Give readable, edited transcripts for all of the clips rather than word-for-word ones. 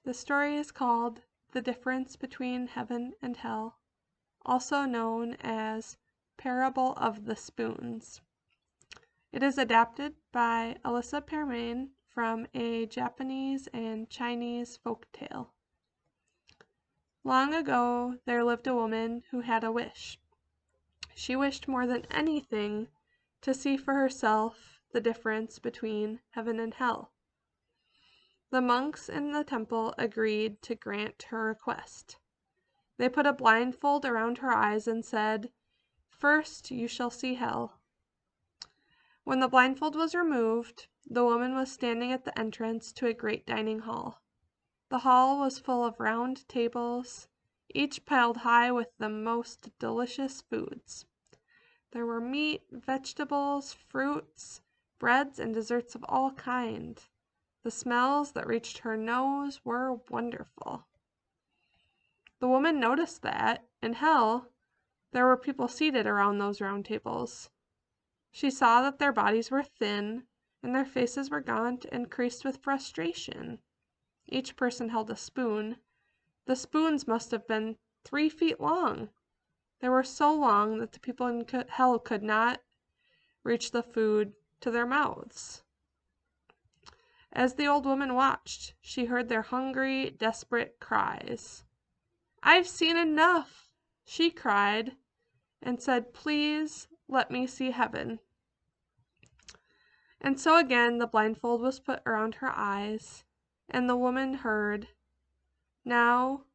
The story is called The Difference Between Heaven and Hell, also known as Parable of the Spoons. It is adapted by Elisa Pearmain from a Japanese and Chinese folk tale. Long ago, there lived a woman who had a wish. She wished more than anything to see for herself the difference between heaven and hell. The monks in the temple agreed to grant her request. They put a blindfold around her eyes and said, "First you shall see hell." When the blindfold was removed, the woman was standing at the entrance to a great dining hall. The hall was full of round tables, each piled high with the most delicious foods. There were meat, vegetables, fruits, breads, and desserts of all kinds. The smells that reached her nose were wonderful. The woman noticed that, in hell, there were people seated around those round tables. She saw that their bodies were thin, and their faces were gaunt and creased with frustration. Each person held a spoon. The spoons must have been 3 feet long. They were so long that the people in hell could not reach the food to their mouths. As the old woman watched, she heard their hungry, desperate cries. "I've seen enough," she cried, and said, "Please let me see heaven." And so again the blindfold was put around her eyes, and the woman heard, "Now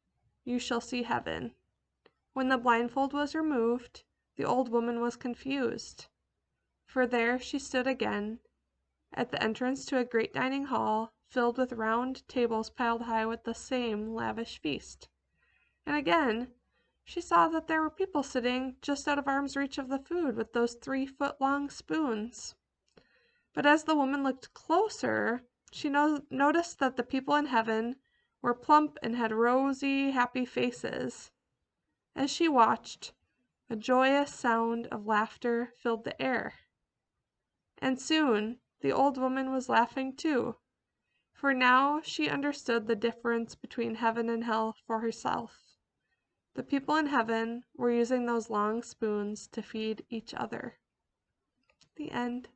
you shall see heaven." When the blindfold was removed, the old woman was confused, for there she stood again, at the entrance to a great dining hall filled with round tables piled high with the same lavish feast. And again she saw that there were people sitting just out of arm's reach of the food with those 3-foot-long spoons. But as the woman looked closer, she noticed that the people in heaven were plump and had rosy, happy faces. As she watched, a joyous sound of laughter filled the air. And soon the old woman was laughing too, for now she understood the difference between heaven and hell for herself. The people in heaven were using those long spoons to feed each other. The end.